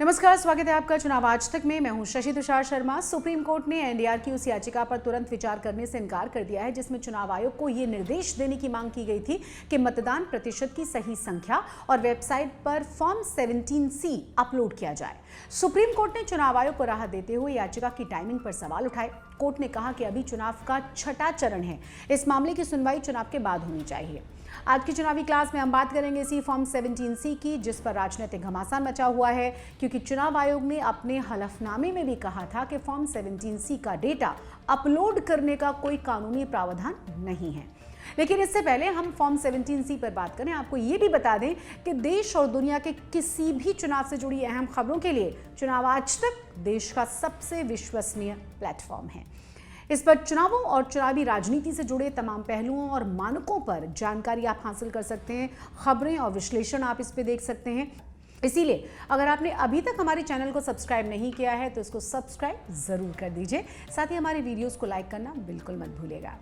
नमस्कार, स्वागत है आपका चुनाव आज तक में। मैं हूं शशि तुषार शर्मा। सुप्रीम कोर्ट ने एनडीआर की उस याचिका पर तुरंत विचार करने से इनकार कर दिया है जिसमें चुनाव आयोग को ये निर्देश देने की मांग की गई थी कि मतदान प्रतिशत की सही संख्या और वेबसाइट पर फॉर्म 17C अपलोड किया जाए। सुप्रीम कोर्ट ने चुनाव आयोग को राहत देते हुए याचिका की टाइमिंग पर सवाल उठाए। कोर्ट ने कहा कि अभी चुनाव का छठा चरण है, इस मामले की सुनवाई चुनाव के बाद होनी चाहिए। आज की चुनावी क्लास में हम बात करेंगे इसी फॉर्म 17C की, जिस पर राजनीतिक घमासान मचा हुआ है क्योंकि चुनाव आयोग ने अपने हलफनामे में भी कहा था कि फॉर्म 17C का डेटा अपलोड करने का कोई कानूनी प्रावधान नहीं है। लेकिन इससे पहले हम फॉर्म 17C पर बात करें, आपको ये भी बता दें कि देश और दुनिया के किसी भी चुनाव से जुड़ी अहम खबरों के लिए चुनाव आज तक देश का सबसे विश्वसनीय प्लेटफॉर्म है। इस पर चुनावों और चुनावी राजनीति से जुड़े तमाम पहलुओं और मानकों पर जानकारी आप हासिल कर सकते हैं। खबरें और विश्लेषण आप इस पे देख सकते हैं। इसीलिए अगर आपने अभी तक हमारे चैनल को सब्सक्राइब नहीं किया है तो इसको सब्सक्राइब जरूर कर दीजिए। साथ ही हमारे वीडियोस को लाइक करना बिल्कुल मत भूलिएगा।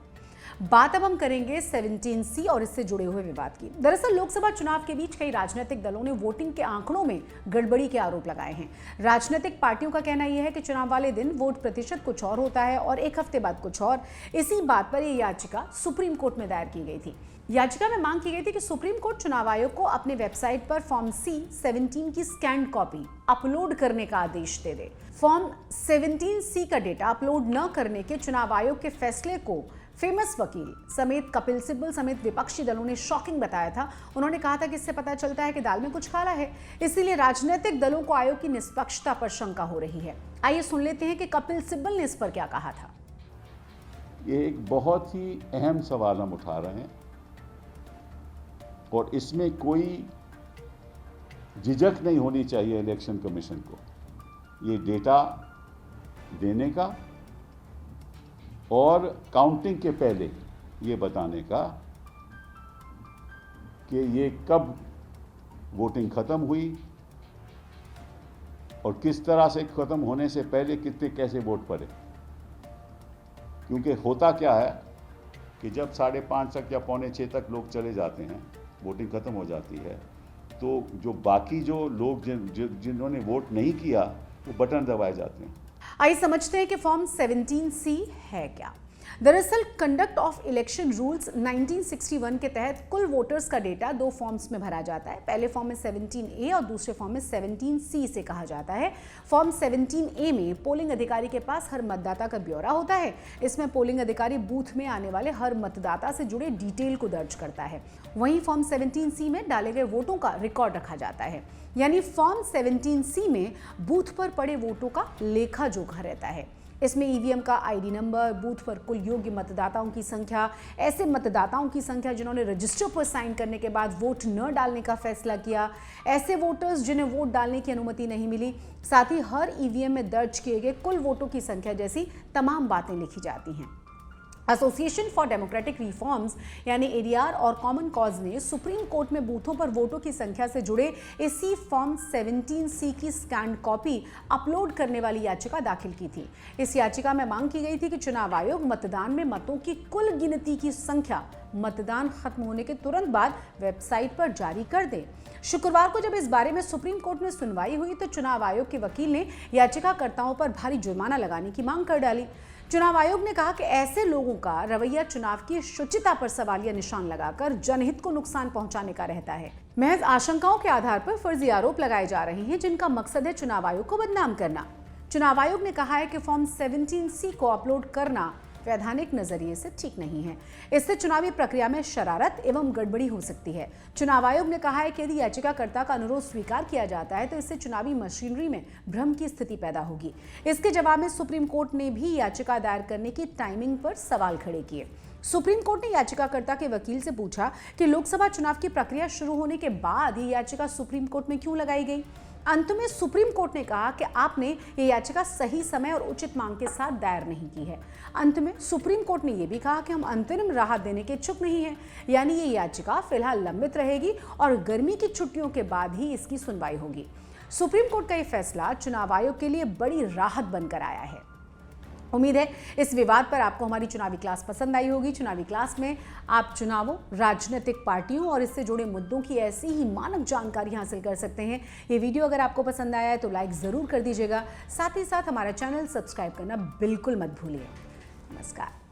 बात अब हम करेंगे 17C और इससे जुड़े हुए विवाद की। दरअसल लोकसभा चुनाव के बीच कई राजनीतिक दलों ने वोटिंग के आंकड़ों में गड़बड़ी के आरोप लगाए हैं। राजनीतिक पार्टियों का कहना यह है कि चुनाव वाले दिन वोट प्रतिशत कुछ और होता है और एक हफ्ते बाद कुछ और। इसी बात पर यह याचिका सुप्रीम कोर्ट में दायर की गई थी। याचिका में मांग की गई थी कि सुप्रीम कोर्ट चुनाव आयोग को अपने वेबसाइट पर फॉर्म C-17 की स्कैन्ड कॉपी अपलोड करने का आदेश दे दे। फॉर्म 17C का डेटा अपलोड न करने के चुनाव आयोग के फैसले को फेमस वकील समेत कपिल सिब्बल समेत विपक्षी दलों ने शॉकिंग बताया था। उन्होंने कहा था कि इससे पता चलता है कि दाल में कुछ काला है, इसीलिए राजनीतिक दलों को आयोग की निष्पक्षता पर शंका हो रही है। आइए सुन लेते हैं कि कपिल सिब्बल ने इस पर क्या कहा था। ये एक बहुत ही अहम सवाल हम उठा रहे हैं और इसमें कोई झिझक नहीं होनी चाहिए इलेक्शन कमीशन को ये डेटा देने का और काउंटिंग के पहले ये बताने का कि ये कब वोटिंग ख़त्म हुई और किस तरह से ख़त्म होने से पहले कितने कैसे वोट पड़े। क्योंकि होता क्या है कि जब 5:30 तक या 5:45 तक लोग चले जाते हैं, वोटिंग ख़त्म हो जाती है, तो जो बाकी जो लोग जिन्होंने वोट नहीं किया वो बटन दबाए जाते हैं। आइए समझते हैं कि फॉर्म 17C है क्या। दरअसल कंडक्ट ऑफ इलेक्शन रूल्स 1961 के तहत कुल वोटर्स का डेटा दो फॉर्म्स में भरा जाता है। पहले फॉर्म में 17A और दूसरे फॉर्म में 17C से कहा जाता है। फॉर्म 17A में पोलिंग अधिकारी के पास हर मतदाता का ब्यौरा होता है। इसमें पोलिंग अधिकारी बूथ में आने वाले हर मतदाता से जुड़े डिटेल को दर्ज करता है। वहीं फॉर्म 17C में डाले गए वोटों का रिकॉर्ड रखा जाता है। यानी फॉर्म 17C में बूथ पर पड़े वोटों का लेखा जोखा रहता है। इसमें ईवीएम का आईडी नंबर, बूथ पर कुल योग्य मतदाताओं की संख्या, ऐसे मतदाताओं की संख्या जिन्होंने रजिस्टर पर साइन करने के बाद वोट न डालने का फैसला किया, ऐसे वोटर्स जिन्हें वोट डालने की अनुमति नहीं मिली, साथ ही हर ईवीएम में दर्ज किए गए कुल वोटों की संख्या जैसी तमाम बातें लिखी जाती हैं। एसोसिएशन फॉर डेमोक्रेटिक रिफॉर्म्स यानी एडीआर और कॉमन कॉज ने सुप्रीम कोर्ट में बूथों पर वोटों की संख्या से जुड़े इसी फॉर्म 17C की स्कैन्ड कॉपी अपलोड करने वाली याचिका दाखिल की थी। इस याचिका में मांग की गई थी कि चुनाव आयोग मतदान में मतों की कुल गिनती की संख्या मतदान खत्म होने के तुरंत बाद वेबसाइट पर जारी कर दे। शुक्रवार को जब इस बारे में सुप्रीम कोर्ट में सुनवाई हुई तो चुनाव आयोग के वकील ने याचिकाकर्ताओं पर भारी जुर्माना लगाने की मांग कर डाली। चुनाव आयोग ने कहा कि ऐसे लोगों का रवैया चुनाव की शुचिता पर सवालिया निशान लगाकर जनहित को नुकसान पहुंचाने का रहता है। महज आशंकाओं के आधार पर फर्जी आरोप लगाए जा रहे हैं जिनका मकसद है चुनाव आयोग को बदनाम करना। चुनाव आयोग ने कहा है कि फॉर्म 17C को अपलोड करना वैधानिक नजरिए से ठीक नहीं है। इससे चुनावी प्रक्रिया में शरारत एवं गड़बड़ी हो सकती है। चुनाव आयोग ने कहा है कि यदि याचिकाकर्ता का अनुरोध स्वीकार किया जाता है तो इससे चुनावी मशीनरी में भ्रम की स्थिति पैदा होगी। इसके जवाब में सुप्रीम कोर्ट ने भी याचिका दायर करने की टाइमिंग पर सवाल खड़े किए। सुप्रीम कोर्ट ने याचिकाकर्ता के वकील से पूछा कि लोकसभा चुनाव की प्रक्रिया शुरू होने के बाद ये याचिका सुप्रीम कोर्ट में क्यों लगाई गई। अंत में सुप्रीम कोर्ट ने कहा कि आपने ये याचिका सही समय और उचित मांग के साथ दायर नहीं की है। अंत में सुप्रीम कोर्ट ने यह भी कहा कि हम अंतरिम राहत देने के इच्छुक नहीं हैं, यानी ये याचिका फिलहाल लंबित रहेगी और गर्मी की छुट्टियों के बाद ही इसकी सुनवाई होगी। सुप्रीम कोर्ट का यह फैसला चुनाव आयोग के लिए बड़ी राहत बनकर आया है। उम्मीद है इस विवाद पर आपको हमारी चुनावी क्लास पसंद आई होगी। चुनावी क्लास में आप चुनावों, राजनीतिक पार्टियों और इससे जुड़े मुद्दों की ऐसी ही मानक जानकारी हासिल कर सकते हैं। ये वीडियो अगर आपको पसंद आया है तो लाइक ज़रूर कर दीजिएगा। साथ ही साथ हमारा चैनल सब्सक्राइब करना बिल्कुल मत भूलिए। नमस्कार।